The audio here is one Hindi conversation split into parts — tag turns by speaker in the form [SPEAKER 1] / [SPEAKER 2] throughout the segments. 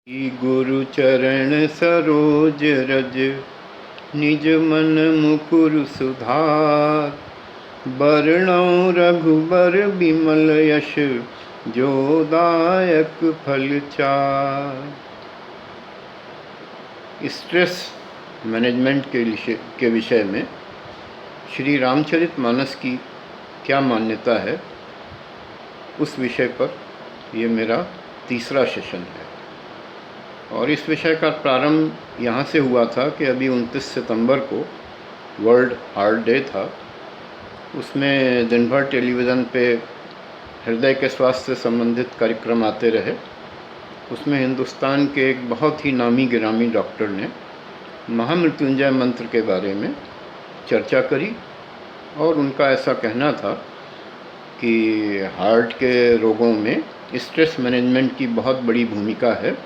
[SPEAKER 1] गुरु चरण सरोज रज निज मन मुकुर सुधार। बरनौ रघुबर बिमल यश जो दायक फल चार। स्ट्रेस मैनेजमेंट के विषय में श्री रामचरितमानस की क्या मान्यता है, उस विषय पर ये मेरा तीसरा सेशन है। और इस विषय का प्रारंभ यहाँ से हुआ था कि अभी 29 सितंबर को वर्ल्ड हार्ट डे था। उसमें दिन भर टेलीविज़न पे हृदय के स्वास्थ्य से संबंधित कार्यक्रम आते रहे। उसमें हिंदुस्तान के एक बहुत ही नामी गिरामी डॉक्टर ने महामृत्युंजय मंत्र के बारे में चर्चा करी और उनका ऐसा कहना था कि हार्ट के रोगों में स्ट्रेस मैनेजमेंट की बहुत बड़ी भूमिका है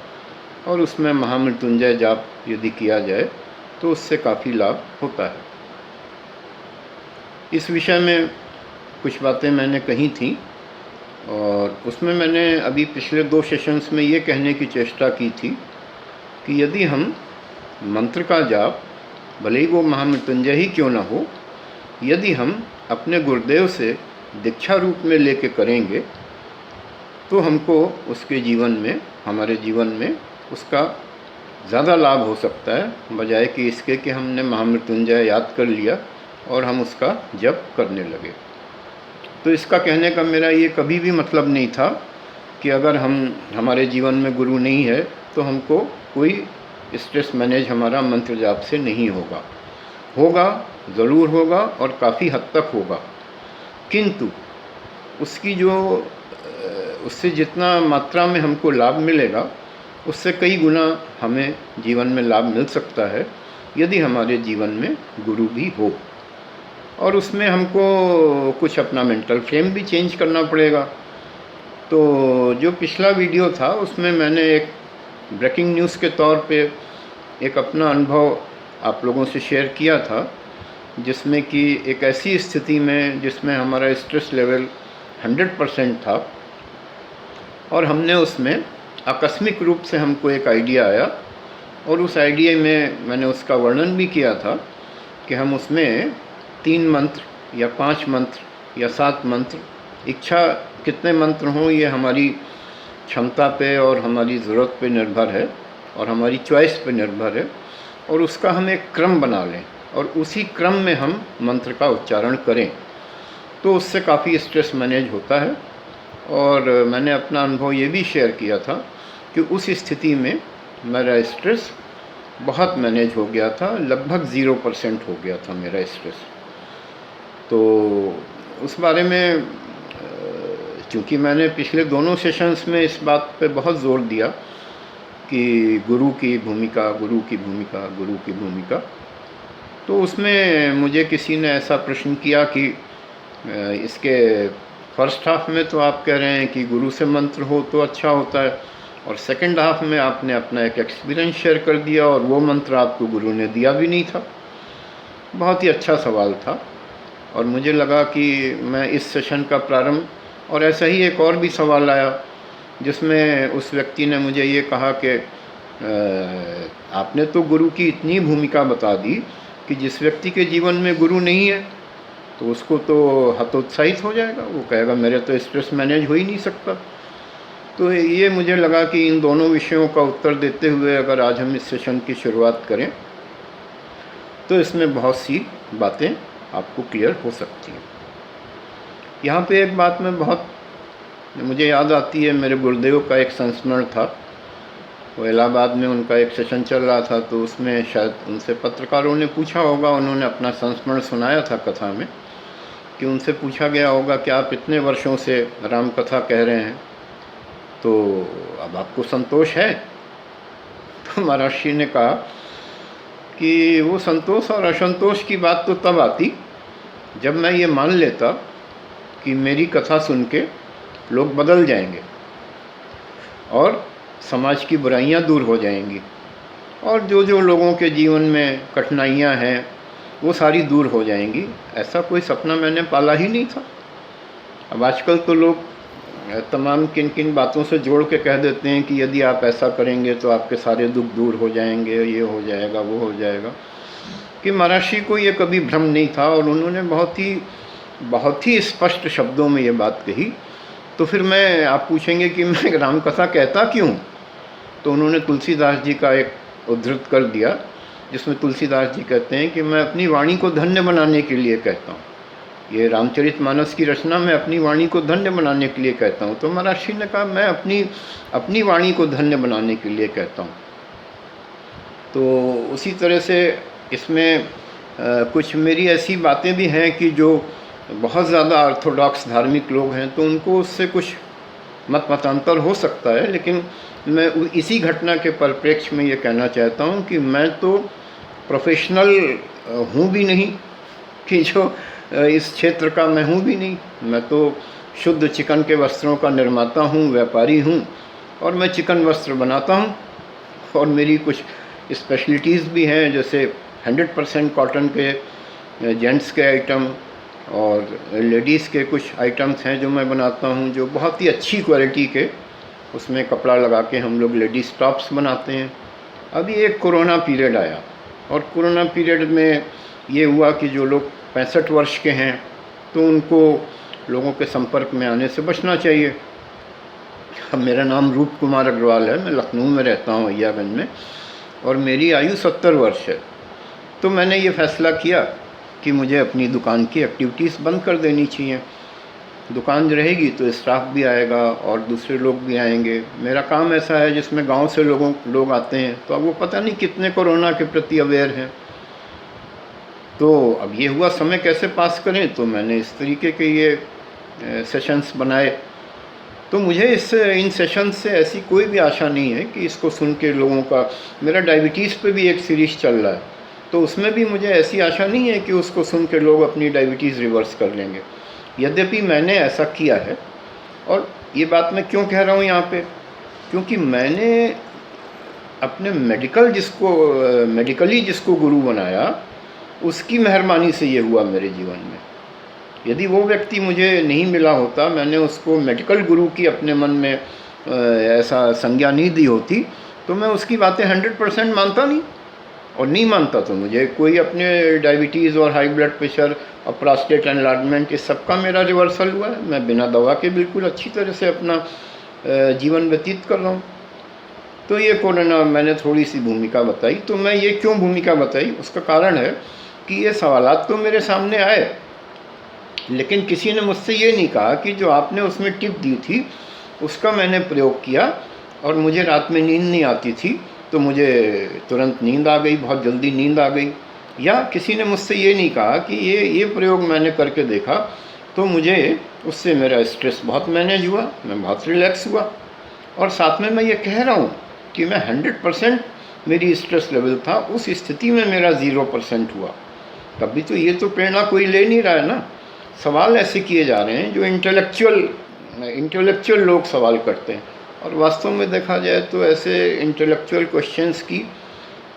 [SPEAKER 1] और उसमें महामृत्युंजय जाप यदि किया जाए तो उससे काफ़ी लाभ होता है। इस विषय में कुछ बातें मैंने कही थी और उसमें मैंने अभी पिछले 2 सेशंस में ये कहने की चेष्टा की थी कि यदि हम मंत्र का जाप, भले ही वो महामृत्युंजय ही क्यों ना हो, यदि हम अपने गुरुदेव से दीक्षा रूप में लेके करेंगे तो हमको उसके जीवन में, हमारे जीवन में उसका ज़्यादा लाभ हो सकता है, बजाय कि इसके कि हमने महामृत्युंजय याद कर लिया और हम उसका जप करने लगे। तो इसका कहने का मेरा ये कभी भी मतलब नहीं था कि अगर हमारे जीवन में गुरु नहीं है तो हमको कोई स्ट्रेस मैनेज हमारा मंत्र जाप से नहीं होगा। होगा, ज़रूर होगा और काफ़ी हद तक होगा, किंतु उससे जितना मात्रा में हमको लाभ मिलेगा उससे कई गुना हमें जीवन में लाभ मिल सकता है यदि हमारे जीवन में गुरु भी हो। और उसमें हमको कुछ अपना मेंटल फ्रेम भी चेंज करना पड़ेगा। तो जो पिछला वीडियो था उसमें मैंने एक ब्रेकिंग न्यूज़ के तौर पे एक अपना अनुभव आप लोगों से शेयर किया था, जिसमें कि एक ऐसी स्थिति में जिसमें हमारा स्ट्रेस लेवल 100% था और हमने उसमें आकस्मिक रूप से हमको एक आइडिया आया और उस आइडिया में मैंने उसका वर्णन भी किया था कि हम उसमें 3 मंत्र या 5 मंत्र या 7 मंत्र, इच्छा कितने मंत्र हों ये हमारी क्षमता पे और हमारी ज़रूरत पे निर्भर है और हमारी चॉइस पे निर्भर है, और उसका हम एक क्रम बना लें और उसी क्रम में हम मंत्र का उच्चारण करें तो उससे काफ़ी स्ट्रेस मैनेज होता है। और मैंने अपना अनुभव ये भी शेयर किया था कि उस स्थिति में मेरा स्ट्रेस बहुत मैनेज हो गया था, लगभग 0% हो गया था मेरा स्ट्रेस। तो उस बारे में चूँकि मैंने पिछले दोनों सेशंस में इस बात पे बहुत ज़ोर दिया कि गुरु की भूमिका, गुरु की भूमिका, गुरु की भूमिका, तो उसमें मुझे किसी ने ऐसा प्रश्न किया कि इसके फर्स्ट हाफ में तो आप कह रहे हैं कि गुरु से मंत्र हो तो अच्छा होता है और सेकंड हाफ में आपने अपना एक एक्सपीरियंस शेयर कर दिया और वो मंत्र आपको गुरु ने दिया भी नहीं था। बहुत ही अच्छा सवाल था और मुझे लगा कि मैं इस सेशन का प्रारंभ, और ऐसा ही एक और भी सवाल आया जिसमें उस व्यक्ति ने मुझे ये कहा कि आपने तो गुरु की इतनी भूमिका बता दी कि जिस व्यक्ति के जीवन में गुरु नहीं है तो उसको तो हतोत्साहित हो जाएगा, वो कहेगा मेरे तो स्ट्रेस मैनेज हो ही नहीं सकता। तो ये मुझे लगा कि इन दोनों विषयों का उत्तर देते हुए अगर आज हम इस सेशन की शुरुआत करें तो इसमें बहुत सी बातें आपको क्लियर हो सकती हैं। यहाँ पे एक बात मुझे याद आती है, मेरे गुरुदेव का एक संस्मरण था। वो इलाहाबाद में उनका एक सेशन चल रहा था तो उसमें शायद उनसे पत्रकारों ने पूछा होगा, उन्होंने अपना संस्मरण सुनाया था कथा में, कि उनसे पूछा गया होगा कि आप इतने वर्षों से राम कथा कह रहे हैं तो अब आपको संतोष है? तो महाराज श्री ने कहा कि वो संतोष और असंतोष की बात तो तब आती जब मैं ये मान लेता कि मेरी कथा सुन के लोग बदल जाएंगे और समाज की बुराइयां दूर हो जाएंगी और जो लोगों के जीवन में कठिनाइयां हैं वो सारी दूर हो जाएंगी। ऐसा कोई सपना मैंने पाला ही नहीं था। अब आजकल तो लोग तमाम किन किन बातों से जोड़ के कह देते हैं कि यदि आप ऐसा करेंगे तो आपके सारे दुख दूर हो जाएंगे, ये हो जाएगा, वो हो जाएगा, कि महर्षि को ये कभी भ्रम नहीं था और उन्होंने बहुत ही स्पष्ट शब्दों में ये बात कही। तो फिर आप पूछेंगे कि मैं राम कथा कहता क्यों, तो उन्होंने तुलसीदास जी का एक उद्धृत कर दिया, जिसमें तुलसीदास जी कहते हैं कि मैं अपनी वाणी को धन्य बनाने के लिए कहता हूँ। ये रामचरितमानस की रचना मैं अपनी वाणी को धन्य बनाने के लिए कहता हूँ। तो महर्षि ने कहा मैं अपनी वाणी को धन्य बनाने के लिए कहता हूँ। तो उसी तरह से इसमें कुछ मेरी ऐसी बातें भी हैं कि जो बहुत ज़्यादा ऑर्थोडॉक्स धार्मिक लोग हैं तो उनको उससे कुछ मतांतर हो सकता है, लेकिन मैं इसी घटना के परिप्रेक्ष्य में ये कहना चाहता हूँ कि मैं तो प्रोफेशनल हूँ भी नहीं, कि जो इस क्षेत्र का मैं हूँ भी नहीं। मैं तो शुद्ध चिकन के वस्त्रों का निर्माता हूँ, व्यापारी हूँ, और मैं चिकन वस्त्र बनाता हूँ। और मेरी कुछ स्पेशलिटीज़ भी हैं, जैसे 100% कॉटन के जेंट्स के आइटम और लेडीज़ के कुछ आइटम्स हैं जो मैं बनाता हूँ, जो बहुत ही अच्छी क्वालिटी के, उसमें कपड़ा लगा के हम लोग लेडीज़ टॉप्स बनाते हैं। अभी एक कोरोना पीरियड आया और कोरोना पीरियड में ये हुआ कि जो लोग 65 वर्ष के हैं तो उनको लोगों के संपर्क में आने से बचना चाहिए। अब मेरा नाम रूप कुमार अग्रवाल है, मैं लखनऊ में रहता हूँ, अय्यागंज में, और मेरी आयु 70 वर्ष है। तो मैंने ये फ़ैसला किया कि मुझे अपनी दुकान की एक्टिविटीज़ बंद कर देनी चाहिए। दुकान रहेगी तो स्टाफ भी आएगा और दूसरे लोग भी आएंगे। मेरा काम ऐसा है जिसमें गांव से लोग आते हैं, तो अब वो पता नहीं कितने कोरोना के प्रति अवेयर हैं। तो अब ये हुआ समय कैसे पास करें, तो मैंने इस तरीके के ये सेशंस बनाए। तो मुझे इन सेशंस से ऐसी कोई भी आशा नहीं है कि इसको सुन के लोगों का, मेरा डायबिटीज़ पे भी एक सीरीज़ चल रहा है, तो उसमें भी मुझे ऐसी आशा नहीं है कि उसको सुन के लोग अपनी डायबिटीज़ रिवर्स कर लेंगे। यद्यपि मैंने ऐसा किया है, और ये बात मैं क्यों कह रहा हूँ यहाँ पे, क्योंकि मैंने अपने मेडिकली जिसको गुरु बनाया, उसकी मेहरबानी से ये हुआ मेरे जीवन में। यदि वो व्यक्ति मुझे नहीं मिला होता, मैंने उसको मेडिकल गुरु की अपने मन में ऐसा संज्ञा नहीं दी होती, तो मैं उसकी बातें 100% मानता नहीं, और नहीं मानता तो मुझे कोई अपने डायबिटीज़ और हाई ब्लड प्रेशर और प्रोस्टेट एनलार्जमेंट, इस सब का मेरा रिवर्सल हुआ है। मैं बिना दवा के बिल्कुल अच्छी तरह से अपना जीवन व्यतीत कर रहा हूँ। तो ये कोरोना, मैंने थोड़ी सी भूमिका बताई। तो मैं ये क्यों भूमिका बताई, उसका कारण है कि ये सवालात तो मेरे सामने आए, लेकिन किसी ने मुझसे ये नहीं कहा कि जो आपने उसमें टिप दी थी उसका मैंने प्रयोग किया और मुझे रात में नींद नहीं आती थी, तो मुझे तुरंत नींद आ गई, बहुत जल्दी नींद आ गई। या किसी ने मुझसे ये नहीं कहा कि ये प्रयोग मैंने करके देखा तो मुझे उससे मेरा स्ट्रेस बहुत मैनेज हुआ, मैं बहुत रिलैक्स हुआ। और साथ में मैं ये कह रहा हूँ कि मैं 100% मेरी स्ट्रेस लेवल था, उस स्थिति में मेरा 0% हुआ। तभी तो ये तो प्रेरणा कोई ले नहीं रहा है ना। सवाल ऐसे किए जा रहे हैं जो इंटेलेक्चुअल लोग सवाल करते हैं, और वास्तव में देखा जाए तो ऐसे इंटेलेक्चुअल क्वेश्चंस की,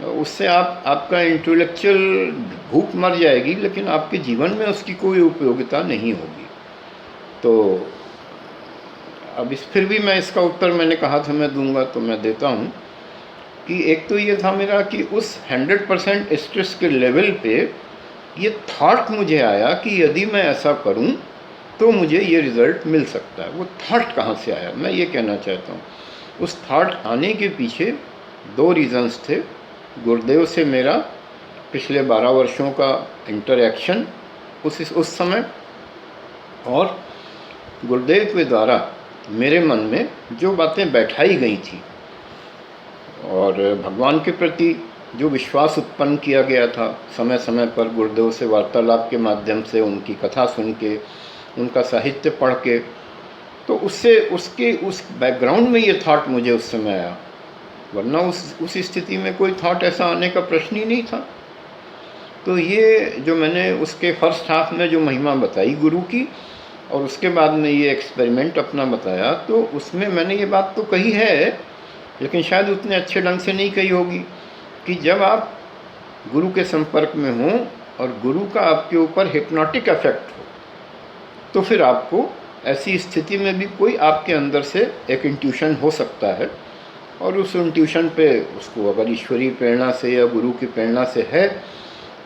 [SPEAKER 1] उससे आपका इंटेलेक्चुअल भूख मर जाएगी, लेकिन आपके जीवन में उसकी कोई उपयोगिता नहीं होगी। तो अब फिर भी मैं इसका उत्तर, मैंने कहा था मैं दूंगा, तो मैं देता हूँ कि एक तो ये था मेरा कि उस 100% स्ट्रेस के लेवल पे ये थॉट मुझे आया कि यदि मैं ऐसा करूं तो मुझे ये रिज़ल्ट मिल सकता है। वो थॉट कहाँ से आया, मैं ये कहना चाहता हूँ। उस थॉट आने के पीछे 2 रीज़न्स थे। गुरुदेव से मेरा पिछले 12 वर्षों का इंटरैक्शन उस समय, और गुरुदेव के द्वारा मेरे मन में जो बातें बैठाई गई थी और भगवान के प्रति जो विश्वास उत्पन्न किया गया था, समय समय पर गुरुदेव से वार्तालाप के माध्यम से, उनकी कथा सुन के, उनका साहित्य पढ़ के, तो उस बैकग्राउंड में ये थॉट मुझे उस समय आया, वरना उस स्थिति में कोई थॉट ऐसा आने का प्रश्न ही नहीं था। तो ये जो मैंने उसके फर्स्ट हाफ में जो महिमा बताई गुरु की, और उसके बाद में ये एक्सपेरिमेंट अपना बताया, तो उसमें मैंने ये बात तो कही है, लेकिन शायद उतने अच्छे ढंग से नहीं कही होगी कि जब आप गुरु के संपर्क में हों और गुरु का आपके ऊपर हिप्नोटिक इफेक्ट हो, तो फिर आपको ऐसी स्थिति में भी कोई आपके अंदर से एक इंट्यूशन हो सकता है, और उस इंट्यूशन पे उसको अगर ईश्वरीय प्रेरणा से या गुरु की प्रेरणा से है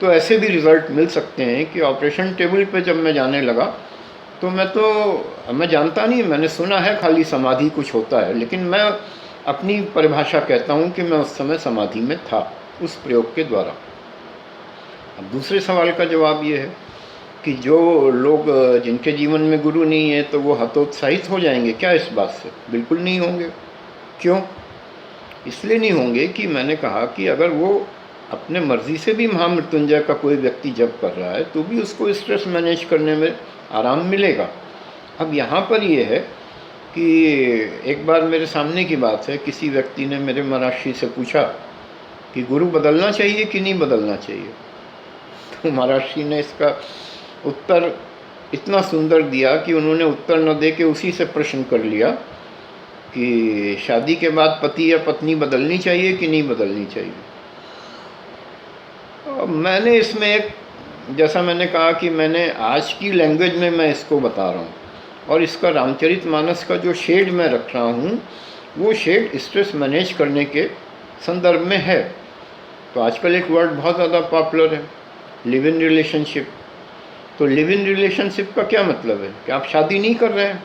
[SPEAKER 1] तो ऐसे भी रिज़ल्ट मिल सकते हैं कि ऑपरेशन टेबल पे जब मैं जाने लगा तो मैं जानता नहीं, मैंने सुना है खाली समाधि कुछ होता है, लेकिन मैं अपनी परिभाषा कहता हूँ कि मैं उस समय समाधि में था उस प्रयोग के द्वारा। अब दूसरे सवाल का जवाब ये है कि जो लोग जिनके जीवन में गुरु नहीं है तो वो हतोत्साहित हो जाएंगे क्या इस बात से? बिल्कुल नहीं होंगे। क्यों? इसलिए नहीं होंगे कि मैंने कहा कि अगर वो अपने मर्जी से भी महामृत्युंजय का कोई व्यक्ति जप कर रहा है तो भी उसको स्ट्रेस मैनेज करने में आराम मिलेगा। अब यहाँ पर ये है कि एक बार मेरे सामने की बात है, किसी व्यक्ति ने मेरे महर्षि से पूछा कि गुरु बदलना चाहिए कि नहीं बदलना चाहिए। तो महर्षि ने इसका उत्तर इतना सुंदर दिया कि उन्होंने उत्तर न दे के उसी से प्रश्न कर लिया कि शादी के बाद पति या पत्नी बदलनी चाहिए कि नहीं बदलनी चाहिए। मैंने इसमें एक, जैसा मैंने कहा कि मैंने आज की लैंग्वेज में मैं इसको बता रहा हूँ, और इसका रामचरितमानस का जो शेड मैं रख रहा हूँ वो शेड स्ट्रेस मैनेज करने के संदर्भ में है। तो आजकल एक वर्ड बहुत ज़्यादा पॉपुलर है, लिव इन रिलेशनशिप। तो लिव इन रिलेशनशिप का क्या मतलब है कि आप शादी नहीं कर रहे हैं,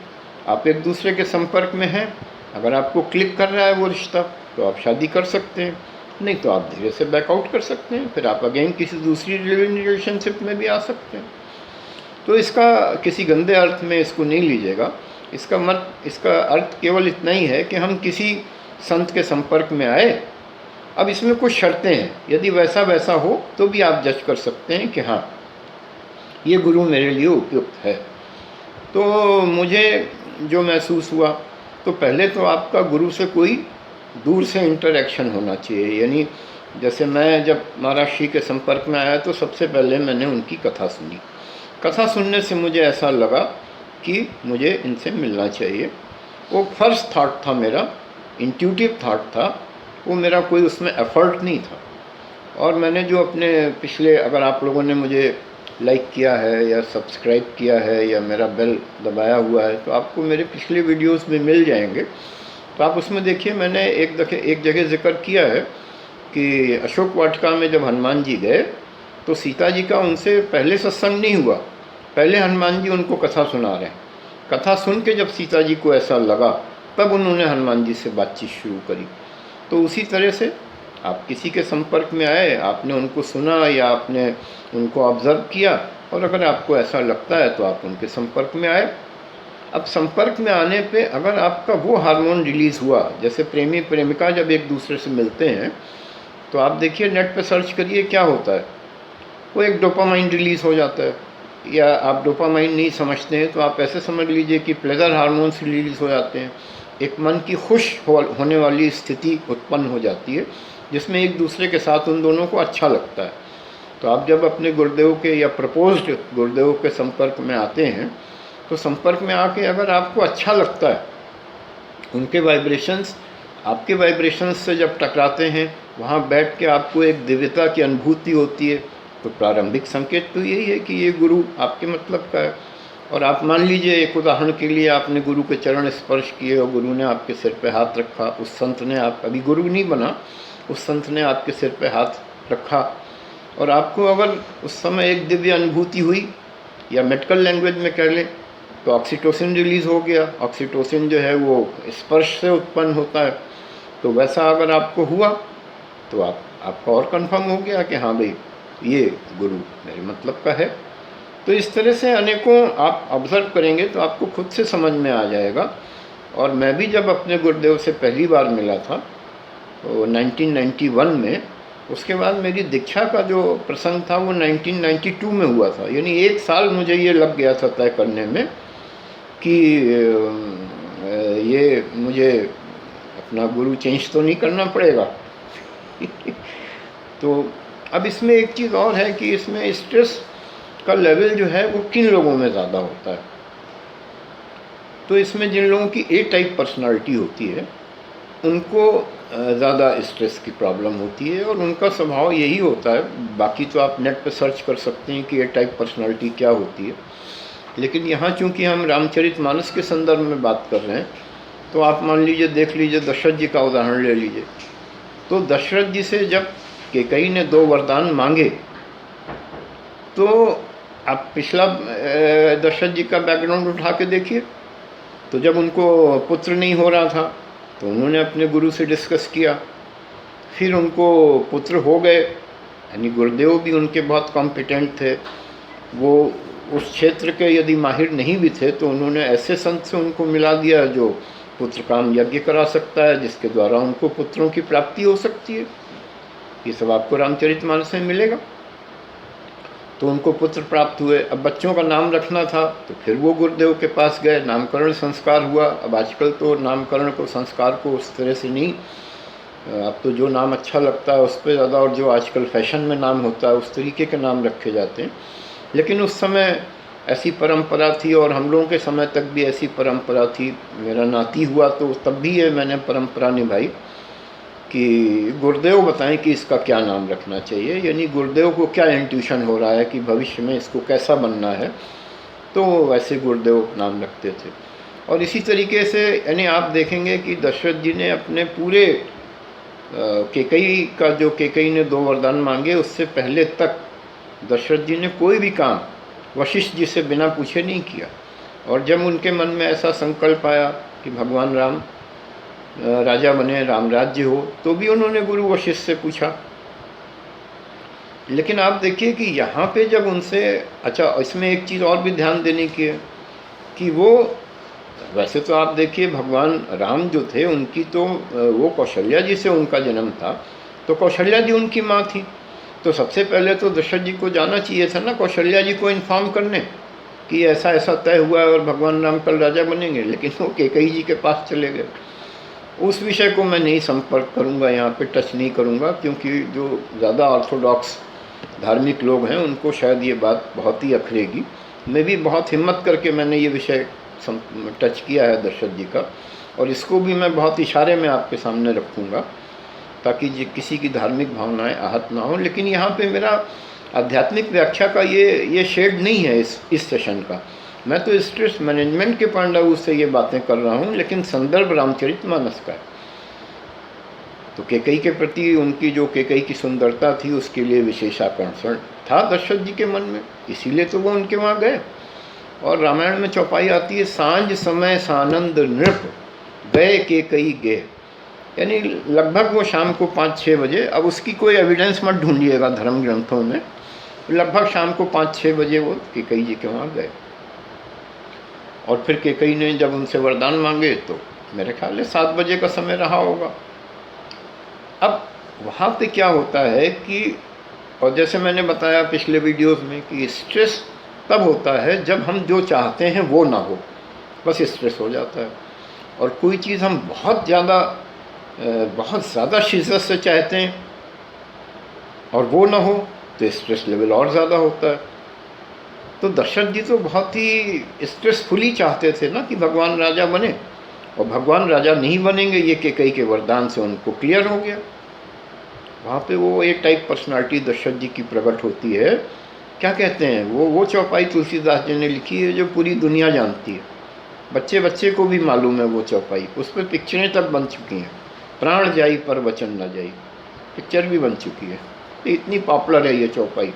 [SPEAKER 1] आप एक दूसरे के संपर्क में हैं। अगर आपको क्लिक कर रहा है वो रिश्ता तो आप शादी कर सकते हैं, नहीं तो आप धीरे से बैकआउट कर सकते हैं, फिर आप अगेन किसी दूसरी लिव इन रिलेशनशिप में भी आ सकते हैं। तो इसका किसी गंदे अर्थ में इसको नहीं लीजिएगा। इसका अर्थ केवल इतना ही है कि हम किसी संत के संपर्क में आए। अब इसमें कुछ शर्तें हैं, यदि वैसा हो तो भी आप जज कर सकते हैं कि हाँ ये गुरु मेरे लिए उपयुक्त है। तो मुझे जो महसूस हुआ, तो पहले तो आपका गुरु से कोई दूर से इंटरेक्शन होना चाहिए। यानी जैसे मैं जब महर्षि के संपर्क में आया तो सबसे पहले मैंने उनकी कथा सुनी। कथा सुनने से मुझे ऐसा लगा कि मुझे इनसे मिलना चाहिए। वो फर्स्ट थाट था मेरा, इंट्यूटिव थाट था, वो मेरा कोई उसमें एफर्ट नहीं था। और मैंने जो अपने पिछले, अगर आप लोगों ने मुझे लाइक किया है या सब्सक्राइब किया है या मेरा बेल दबाया हुआ है तो आपको मेरे पिछले वीडियोस में मिल जाएंगे। तो आप उसमें देखिए, मैंने एक जगह जिक्र किया है कि अशोक वाटिका में जब हनुमान जी गए तो सीता जी का उनसे पहले सत्संग नहीं हुआ, पहले हनुमान जी उनको कथा सुना रहे हैं। कथा सुन के जब सीता जी को ऐसा लगा तब उन्होंने हनुमान जी से बातचीत शुरू करी। तो उसी तरह से आप किसी के संपर्क में आए, आपने उनको सुना या आपने उनको ऑब्ज़र्व किया, और अगर आपको ऐसा लगता है तो आप उनके संपर्क में आए। अब संपर्क में आने पे अगर आपका वो हार्मोन रिलीज़ हुआ, जैसे प्रेमी प्रेमिका जब एक दूसरे से मिलते हैं तो आप देखिए, नेट पे सर्च करिए क्या होता है, वो एक डोपामाइन रिलीज़ हो जाता है। या आप डोपामाइन नहीं समझते हैं तो आप ऐसे समझ लीजिए कि प्लेजर हार्मोन्स रिलीज़ हो जाते हैं। एक मन की खुश होने वाली स्थिति उत्पन्न हो जाती है जिसमें एक दूसरे के साथ उन दोनों को अच्छा लगता है। तो आप जब अपने गुरुदेव के या प्रपोज्ड गुरुदेव के संपर्क में आते हैं तो संपर्क में आके अगर आपको अच्छा लगता है, उनके वाइब्रेशंस आपके वाइब्रेशंस से जब टकराते हैं, वहाँ बैठ के आपको एक दिव्यता की अनुभूति होती है, तो प्रारंभिक संकेत तो यही है कि ये गुरु आपके मतलब का है। और आप मान लीजिए, एक उदाहरण के लिए, आपने गुरु के चरण स्पर्श किए और गुरु ने आपके सिर पे हाथ रखा, उस संत ने, आप अभी गुरु नहीं बना, उस संत ने आपके सिर पे हाथ रखा और आपको अगर उस समय एक दिव्य अनुभूति हुई, या मेडिकल लैंग्वेज में कह लें तो ऑक्सीटोसिन रिलीज़ हो गया। ऑक्सीटोसिन जो है वो स्पर्श से उत्पन्न होता है। तो वैसा अगर आपको हुआ तो आपका और कंफर्म हो गया कि हाँ भाई ये गुरु मेरे मतलब का है। तो इस तरह से अनेकों आप ऑब्ज़र्व करेंगे तो आपको खुद से समझ में आ जाएगा। और मैं भी जब अपने गुरुदेव से पहली बार मिला था तो 1991 में, उसके बाद मेरी दीक्षा का जो प्रसंग था वो 1992 में हुआ था। यानी एक साल मुझे ये लग गया था तय करने में कि ये मुझे अपना गुरु चेंज तो नहीं करना पड़ेगा। तो अब इसमें एक चीज़ और है कि इसमें स्ट्रेस का लेवल जो है वो किन लोगों में ज़्यादा होता है। तो इसमें जिन लोगों की ए टाइप पर्सनालिटी होती है उनको ज़्यादा स्ट्रेस की प्रॉब्लम होती है और उनका स्वभाव यही होता है। बाकी तो आप नेट पे सर्च कर सकते हैं कि ए टाइप पर्सनालिटी क्या होती है, लेकिन यहाँ चूँकि हम रामचरितमानस के संदर्भ में बात कर रहे हैं, तो आप मान लीजिए, देख लीजिए, दशरथ जी का उदाहरण ले लीजिए। तो दशरथ जी से जब कैकेयी ने 2 वरदान मांगे, तो आप पिछला दशरथ जी का बैकग्राउंड उठा के देखिए। तो जब उनको पुत्र नहीं हो रहा था तो उन्होंने अपने गुरु से डिस्कस किया, फिर उनको पुत्र हो गए, यानी गुरुदेव भी उनके बहुत कॉम्पिटेंट थे। वो उस क्षेत्र के यदि माहिर नहीं भी थे तो उन्होंने ऐसे संत से उनको मिला दिया जो पुत्र काम यज्ञ करा सकता है, जिसके द्वारा उनको पुत्रों की प्राप्ति हो सकती है। ये सब आपको रामचरितमानस में मिलेगा। तो उनको पुत्र प्राप्त हुए। अब बच्चों का नाम रखना था तो फिर वो गुरुदेव के पास गए, नामकरण संस्कार हुआ। अब आजकल तो नामकरण को, संस्कार को उस तरह से नहीं, अब तो जो नाम अच्छा लगता है उस पर ज़्यादा, और जो आजकल फैशन में नाम होता है उस तरीके के नाम रखे जाते हैं। लेकिन उस समय ऐसी परंपरा थी, और हम लोगों के समय तक भी ऐसी परंपरा थी। मेरा नाती हुआ तो तब भी ये मैंने परंपरा निभाई कि गुरुदेव बताएं कि इसका क्या नाम रखना चाहिए, यानी गुरुदेव को क्या इंट्यूशन हो रहा है कि भविष्य में इसको कैसा बनना है, तो वैसे गुरुदेव नाम रखते थे। और इसी तरीके से यानी आप देखेंगे कि दशरथ जी ने अपने पूरे कैकेयी का, जो कैकेयी ने 2 वरदान मांगे, उससे पहले तक दशरथ जी ने कोई भी काम वशिष्ठ जी से बिना पूछे नहीं किया। और जब उनके मन में ऐसा संकल्प आया कि भगवान राम राजा बने, राम राज्य हो, तो भी उन्होंने गुरु वशिष्ठ से पूछा। लेकिन आप देखिए कि यहाँ पे जब उनसे, अच्छा इसमें एक चीज़ और भी ध्यान देने की है कि वो, वैसे तो आप देखिए भगवान राम जो थे उनकी तो वो कौशल्या जी से उनका जन्म था, तो कौशल्या जी उनकी माँ थी। तो सबसे पहले तो दशरथ जी को जाना चाहिए था ना कौशल्या जी को इन्फॉर्म करने कि ऐसा ऐसा तय हुआ है और भगवान राम कल राजा बनेंगे, लेकिन वो कैकेयी जी के पास चले गए। उस विषय को मैं नहीं संपर्क करूंगा, यहाँ पे टच नहीं करूंगा, क्योंकि जो ज़्यादा ऑर्थोडॉक्स धार्मिक लोग हैं उनको शायद ये बात बहुत ही अखरेगी। मैं भी बहुत हिम्मत करके मैंने ये विषय टच किया है दशरथ जी का, और इसको भी मैं बहुत इशारे में आपके सामने रखूँगा ताकि किसी की धार्मिक भावनाएं आहत ना हो। लेकिन यहाँ पे मेरा आध्यात्मिक व्याख्या का ये शेड नहीं है इस सेशन का। मैं तो स्ट्रेस मैनेजमेंट के पॉइंट ऑफ व्यू से ये बातें कर रहा हूँ, लेकिन संदर्भ रामचरितमानस का है। तो कैकेयी के प्रति उनकी जो कैकेयी की सुंदरता थी उसके लिए विशेष आकर्षण था दशरथ जी के मन में, इसीलिए तो वो उनके वहाँ गए। और रामायण में चौपाई आती है, सांझ समय सानंद नृप गए कैकेयी गे, यानी लगभग वो शाम को 5-6 बजे, अब उसकी कोई एविडेंस मत ढूंढिएगा धर्म ग्रंथों में, लगभग शाम को 5-6 बजे वो कैकेयी जी के वहाँ गए। और फिर कैकेयी ने जब उनसे वरदान मांगे तो मेरे ख्याल से 7 बजे का समय रहा होगा। अब वहाँ पे क्या होता है कि, और जैसे मैंने बताया पिछले वीडियोस में कि स्ट्रेस तब होता है जब हम जो चाहते हैं वो ना हो, बस स्ट्रेस हो जाता है। और कोई चीज़ हम बहुत ज़्यादा शिद्दत से चाहते हैं और वो ना हो तो स्ट्रेस लेवल और ज़्यादा होता है। तो दशरथ जी तो बहुत ही स्ट्रेसफुली चाहते थे ना कि भगवान राजा बने, और भगवान राजा नहीं बनेंगे ये कैकेयी के वरदान से उनको क्लियर हो गया। वहाँ पे वो एक टाइप पर्सनालिटी दशरथ जी की प्रकट होती है। क्या कहते हैं वो चौपाई तुलसीदास जी ने लिखी है जो पूरी दुनिया जानती है, बच्चे बच्चे को भी मालूम है वो चौपाई, उस पर पिक्चरें तक बन चुकी हैं। प्राण जाई पर वचन न जाई पिक्चर भी बन चुकी है, तो इतनी पॉपुलर है ये चौपाई।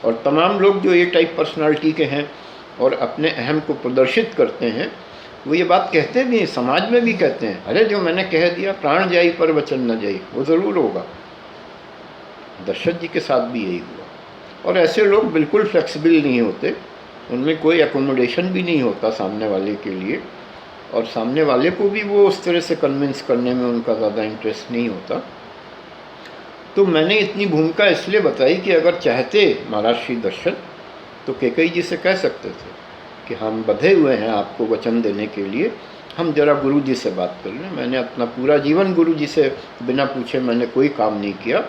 [SPEAKER 1] और तमाम लोग जो ये टाइप पर्सनालिटी के हैं और अपने अहम को प्रदर्शित करते हैं, वो ये बात कहते भी हैं, समाज में भी कहते हैं, अरे जो मैंने कह दिया प्राण जाई पर वचन न जाई वो ज़रूर होगा। दशरथ जी के साथ भी यही हुआ। और ऐसे लोग बिल्कुल फ्लेक्सिबल नहीं होते, उनमें कोई एकोमोडेशन भी नहीं होता सामने वाले के लिए, और सामने वाले को भी वो उस तरह से कन्विंस करने में उनका ज़्यादा इंटरेस्ट नहीं होता। तो मैंने इतनी भूमिका इसलिए बताई कि अगर चाहते महाराज श्री दशरथ तो कैकेयी जी से कह सकते थे कि हम बंधे हुए हैं आपको वचन देने के लिए, हम जरा गुरु जी से बात कर लें। मैंने अपना पूरा जीवन गुरु जी से बिना पूछे मैंने कोई काम नहीं किया,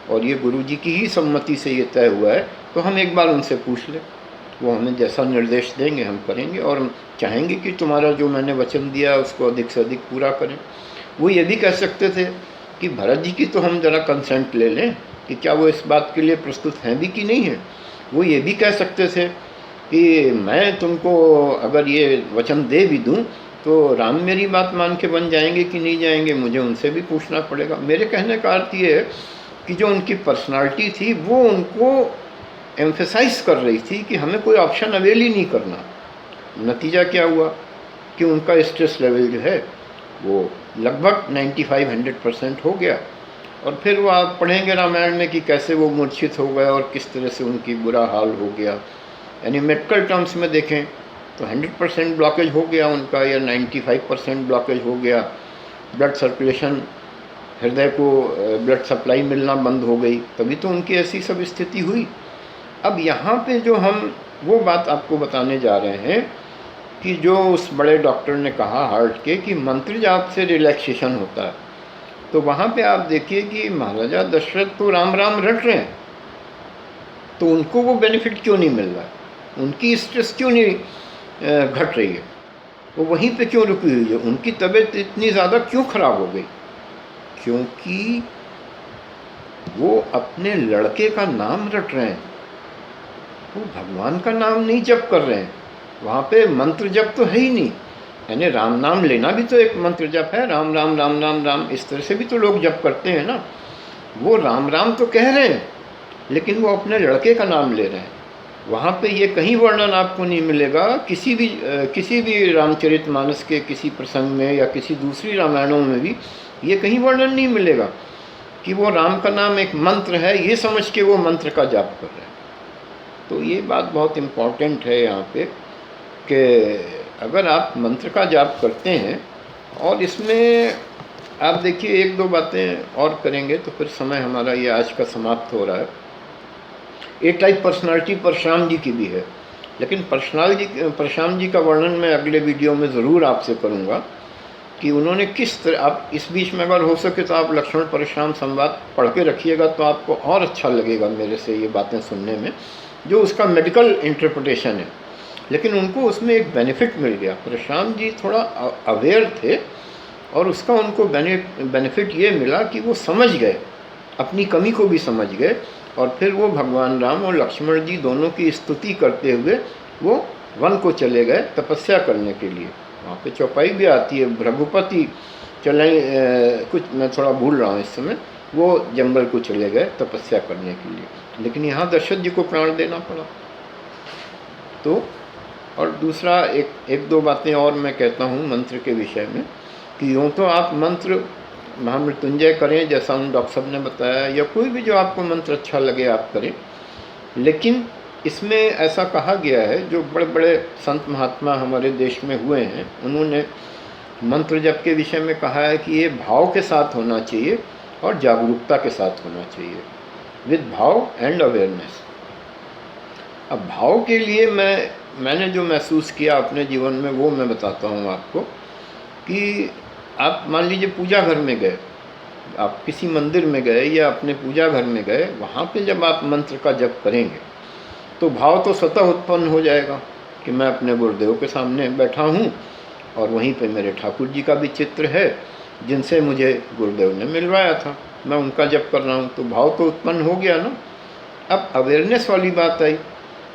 [SPEAKER 1] और ये गुरु जी की ही सम्मति से ये तय हुआ है, तो हम एक बार उनसे पूछ लें, वो हमें जैसा निर्देश देंगे हम करेंगे, और हम चाहेंगे कि तुम्हारा जो मैंने वचन दिया उसको अधिक से अधिक पूरा करें। वो ये भी कह सकते थे कि भरत जी की तो हम ज़रा कंसेंट ले लें कि क्या वो इस बात के लिए प्रस्तुत हैं भी कि नहीं है। वो ये भी कह सकते थे कि मैं तुमको अगर ये वचन दे भी दूं तो राम मेरी बात मान के बन जाएंगे कि नहीं जाएंगे, मुझे उनसे भी पूछना पड़ेगा। मेरे कहने का अर्थ ये है कि जो उनकी पर्सनालिटी थी वो उनको एम्फेसाइज कर रही थी कि हमें कोई ऑप्शन अवेल ही नहीं करना। नतीजा क्या हुआ कि उनका स्ट्रेस लेवल जो है वो लगभग 95-100% हो गया। और फिर वो आप पढ़ेंगे रामायण में कि कैसे वो मूर्छित हो गए और किस तरह से उनकी बुरा हाल हो गया। यानी मेडिकल टर्म्स में देखें तो 100% ब्लॉकेज हो गया उनका, या 95% ब्लॉकेज हो गया। ब्लड सर्कुलेशन, हृदय को ब्लड सप्लाई मिलना बंद हो गई, तभी तो उनकी ऐसी सब स्थिति हुई। अब यहाँ पे जो हम वो बात आपको बताने जा रहे हैं कि जो उस बड़े डॉक्टर ने कहा हार्ट के कि मंत्र जाप से रिलैक्सेशन होता है, तो वहाँ पे आप देखिए कि महाराजा दशरथ तो राम राम रट रहे हैं, तो उनको वो बेनिफिट क्यों नहीं मिल रहा है, उनकी स्ट्रेस क्यों नहीं घट रही है, वो वहीं पे क्यों रुकी हुई है, उनकी तबीयत इतनी ज़्यादा क्यों खराब हो गई? क्योंकि वो अपने लड़के का नाम रट रहे हैं, वो भगवान का नाम नहीं जप कर रहे हैं। वहाँ पे मंत्र जप तो है ही नहीं। यानी राम नाम लेना भी तो एक मंत्र जप है, राम राम राम राम राम, इस तरह से भी तो लोग जप करते हैं ना। वो राम राम तो कह रहे हैं लेकिन वो अपने लड़के का नाम ले रहे हैं। वहाँ पे ये कहीं वर्णन आपको नहीं मिलेगा किसी भी रामचरितमानस के किसी प्रसंग में या किसी दूसरी रामायणों में भी ये कहीं वर्णन नहीं मिलेगा कि वो राम का नाम एक मंत्र है ये समझ के वो मंत्र का जाप कर रहे हैं। तो ये बात बहुत इम्पॉर्टेंट है यहाँ पे कि अगर आप मंत्र का जाप करते हैं, और इसमें आप देखिए एक दो बातें और करेंगे तो फिर समय हमारा ये आज का समाप्त हो रहा है। ए टाइप पर्सनालिटी परशुराम जी की भी है, लेकिन परशुराम जी का वर्णन मैं अगले वीडियो में ज़रूर आपसे करूँगा कि उन्होंने किस तरह। आप इस बीच में अगर हो सके तो आप लक्ष्मण परशुराम संवाद पढ़ के रखिएगा तो आपको और अच्छा लगेगा मेरे से ये बातें सुनने में, जो उसका मेडिकल इंटरप्रिटेशन है। लेकिन उनको उसमें एक बेनिफिट मिल गया, परशुराम जी थोड़ा अवेयर थे और उसका उनको बेनिफिट ये मिला कि वो समझ गए, अपनी कमी को भी समझ गए, और फिर वो भगवान राम और लक्ष्मण जी दोनों की स्तुति करते हुए वो वन को चले गए तपस्या करने के लिए। वहाँ पे चौपाई भी आती है, भृगुपति चले कुछ मैं थोड़ा भूल रहा हूँ इस समय, वो जंगल को चले गए तपस्या करने के लिए, लेकिन यहाँ दशरथ जी को प्राण देना पड़ा। तो और दूसरा एक दो बातें और मैं कहता हूँ मंत्र के विषय में कि यूँ तो आप मंत्र महामृत्युंजय करें जैसा उन डॉक्टर साहब ने बताया, या कोई भी जो आपको मंत्र अच्छा लगे आप करें, लेकिन इसमें ऐसा कहा गया है जो बड़े बड़े संत महात्मा हमारे देश में हुए हैं, उन्होंने मंत्र जप के विषय में कहा है कि ये भाव के साथ होना चाहिए और जागरूकता के साथ होना चाहिए, विद भाव एंड अवेयरनेस। अब भाव के लिए मैंने जो महसूस किया अपने जीवन में वो मैं बताता हूँ आपको कि आप मान लीजिए पूजा घर में गए, आप किसी मंदिर में गए या अपने पूजा घर में गए, वहाँ पे जब आप मंत्र का जप करेंगे तो भाव तो स्वतः उत्पन्न हो जाएगा कि मैं अपने गुरुदेव के सामने बैठा हूँ और वहीं पे मेरे ठाकुर जी का भी चित्र है जिनसे मुझे गुरुदेव ने मिलवाया था, मैं उनका जप कर रहा हूँ, तो भाव तो उत्पन्न हो गया ना। अब अवेयरनेस वाली बात आई।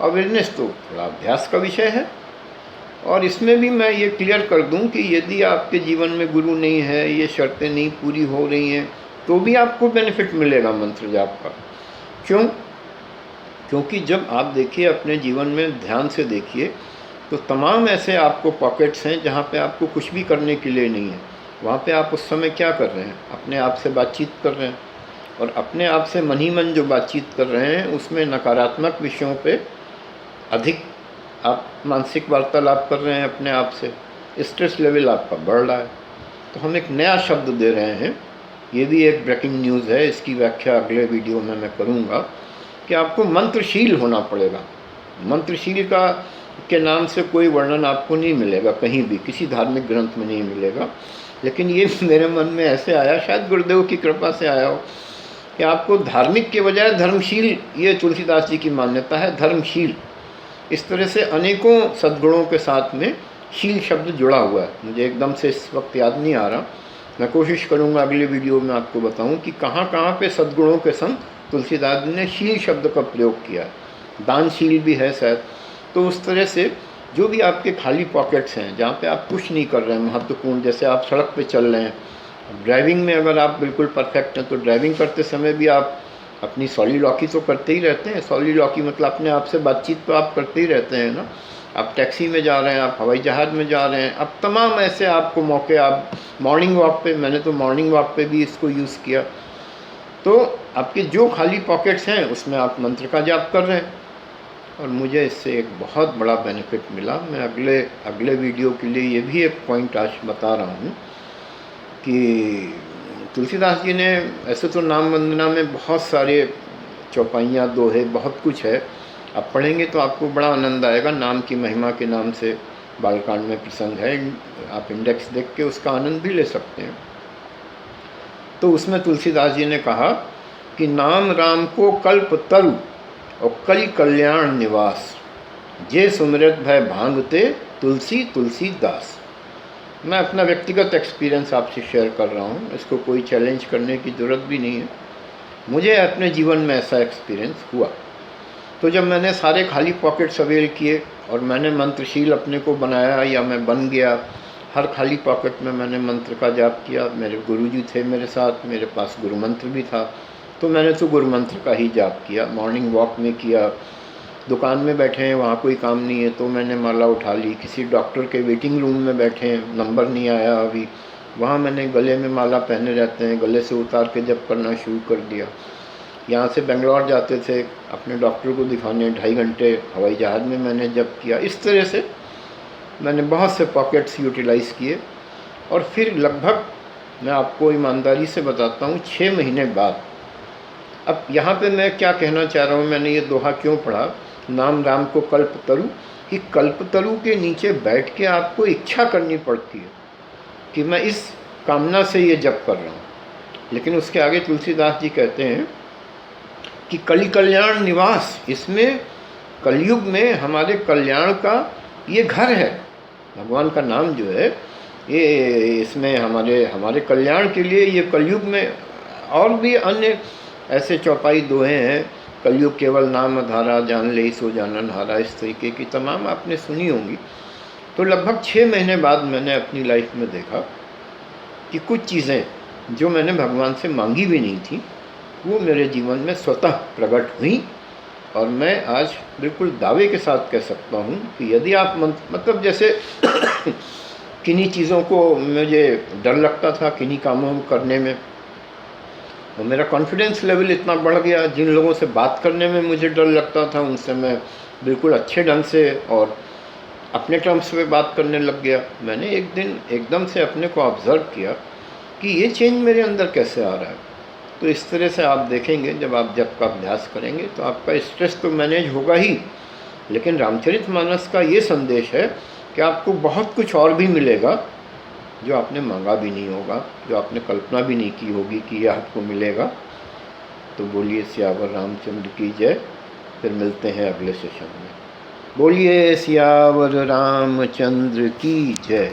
[SPEAKER 1] अवेयरनेस तो थोड़ा अभ्यास का विषय है, और इसमें भी मैं ये क्लियर कर दूं कि यदि आपके जीवन में गुरु नहीं है, ये शर्तें नहीं पूरी हो रही हैं, तो भी आपको बेनिफिट मिलेगा मंत्र जाप का। क्यों? क्योंकि जब आप देखिए अपने जीवन में ध्यान से देखिए तो तमाम ऐसे आपको पॉकेट्स हैं जहाँ पे आपको कुछ भी करने के लिए नहीं है। वहाँ पे आप उस समय क्या कर रहे हैं? अपने आप से बातचीत कर रहे हैं, और अपने आप से मन ही मन जो बातचीत कर रहे हैं उसमें नकारात्मक विषयों पे अधिक आप मानसिक वार्तालाप कर रहे हैं अपने आप से, स्ट्रेस लेवल आपका बढ़ रहा है। तो हम एक नया शब्द दे रहे हैं, ये भी एक ब्रेकिंग न्यूज़ है, इसकी व्याख्या अगले वीडियो में मैं करूँगा कि आपको मंत्रशील होना पड़ेगा। मंत्रशील के नाम से कोई वर्णन आपको नहीं मिलेगा कहीं भी, किसी धार्मिक ग्रंथ में नहीं मिलेगा, लेकिन ये मेरे मन में ऐसे आया, शायद गुरुदेव की कृपा से आया हो, कि आपको धार्मिक के बजाय धर्मशील, ये तुलसीदास जी की मान्यता है, धर्मशील। इस तरह से अनेकों सद्गुणों के साथ में शील शब्द जुड़ा हुआ है। मुझे एकदम से इस वक्त याद नहीं आ रहा, मैं कोशिश करूंगा अगले वीडियो में आपको बताऊं कि कहाँ कहाँ पे सद्गुणों के संग तुलसीदास जी ने शील शब्द का प्रयोग किया। दानशील भी है शायद, तो उस तरह से जो भी आपके खाली पॉकेट्स हैं, जहाँ पे आप कुछ नहीं कर रहे हैं महत्वपूर्ण, जैसे आप सड़क पे चल रहे हैं, ड्राइविंग में अगर आप बिल्कुल परफेक्ट हैं तो ड्राइविंग करते समय भी आप अपनी सॉलिलॉकी तो करते ही रहते हैं। सॉलिलॉकी मतलब अपने आप से बातचीत तो आप करते ही रहते हैं ना। आप टैक्सी में जा रहे हैं, आप हवाई जहाज़ में जा रहे हैं, अब तमाम ऐसे आपको मौके, आप मॉर्निंग वॉक पे, मैंने तो मॉर्निंग वॉक पे भी इसको यूज़ किया। तो आपके जो खाली पॉकेट्स हैं उसमें आप मंत्र का जाप कर रहे हैं, और मुझे इससे एक बहुत बड़ा बेनिफिट मिला। मैं अगले वीडियो के लिए ये भी एक पॉइंट आज बता रहा हूँ कि तुलसीदास जी ने, ऐसे तो नाम वंदना में बहुत सारे चौपाइयाँ, दोहे, बहुत कुछ है, आप पढ़ेंगे तो आपको बड़ा आनंद आएगा। नाम की महिमा के नाम से बालकांड में प्रसंग है, आप इंडेक्स देख के उसका आनंद भी ले सकते हैं। तो उसमें तुलसीदास जी ने कहा कि नाम राम को कल्प तरु और कली कल्याण निवास, जे सुमिरत भय भांगते तुलसी तुलसीदास। मैं अपना व्यक्तिगत एक्सपीरियंस आपसे शेयर कर रहा हूँ, इसको कोई चैलेंज करने की ज़रूरत भी नहीं है। मुझे अपने जीवन में ऐसा एक्सपीरियंस हुआ। तो जब मैंने सारे खाली पॉकेट्स अवेल किए और मैंने मंत्रशील अपने को बनाया, या मैं बन गया, हर खाली पॉकेट में मैंने मंत्र का जाप किया। मेरे गुरुजी थे मेरे साथ, मेरे पास गुरु मंत्र भी था, तो मैंने तो गुरु मंत्र का ही जाप किया। मॉर्निंग वॉक में किया, दुकान में बैठे हैं, वहाँ कोई काम नहीं है तो मैंने माला उठा ली। किसी डॉक्टर के वेटिंग रूम में बैठे हैं, नंबर नहीं आया अभी, वहाँ मैंने गले में माला पहने रहते हैं, गले से उतार के जप करना शुरू कर दिया। यहाँ से बेंगलोर जाते थे अपने डॉक्टर को दिखाने, 2.5 घंटे हवाई जहाज़ में मैंने जप किया। इस तरह से मैंने बहुत से पॉकेट्स यूटिलाइज़ किए। और फिर लगभग, मैं आपको ईमानदारी से बताता हूँ, 6 महीने बाद, अब यहाँ पे मैं क्या कहना चाह रहा हूँ, मैंने ये दोहा क्यों पढ़ा, नाम राम को कल्प तरु, कि कल्प तरु के नीचे बैठ के आपको इच्छा करनी पड़ती है कि मैं इस कामना से ये जप कर रहा हूँ। लेकिन उसके आगे तुलसीदास जी कहते हैं कि कली कल्याण निवास, इसमें कलयुग में हमारे कल्याण का ये घर है। भगवान का नाम जो है ये, इसमें हमारे कल्याण के लिए ये कलयुग में, और भी अन्य ऐसे चौपाई दोहे हैं, कलयुग केवल नाम आधारा, जान ले सो जानन हारा, इस तरीके की तमाम आपने सुनी होंगी। तो लगभग 6 महीने बाद मैंने अपनी लाइफ में देखा कि कुछ चीज़ें जो मैंने भगवान से मांगी भी नहीं थी, वो मेरे जीवन में स्वतः प्रकट हुई। और मैं आज बिल्कुल दावे के साथ कह सकता हूँ कि यदि आप मतलब जैसे किन्हीं चीज़ों को मुझे डर लगता था, किन्हीं कामों को करने में, और मेरा कॉन्फिडेंस लेवल इतना बढ़ गया, जिन लोगों से बात करने में मुझे डर लगता था, उनसे मैं बिल्कुल अच्छे ढंग से और अपने टर्म्स पे बात करने लग गया। मैंने एक दिन एकदम से अपने को ऑब्ज़र्व किया कि ये चेंज मेरे अंदर कैसे आ रहा है। तो इस तरह से आप देखेंगे, जब आप जप का अभ्यास करेंगे तो आपका स्ट्रेस तो मैनेज होगा ही, लेकिन रामचरितमानस का ये संदेश है कि आपको बहुत कुछ और भी मिलेगा जो आपने मांगा भी नहीं होगा, जो आपने कल्पना भी नहीं की होगी कि यह आपको मिलेगा। तो बोलिए सियावर रामचंद्र की जय। फिर मिलते हैं अगले सेशन में। बोलिए सियावर रामचंद्र की जय।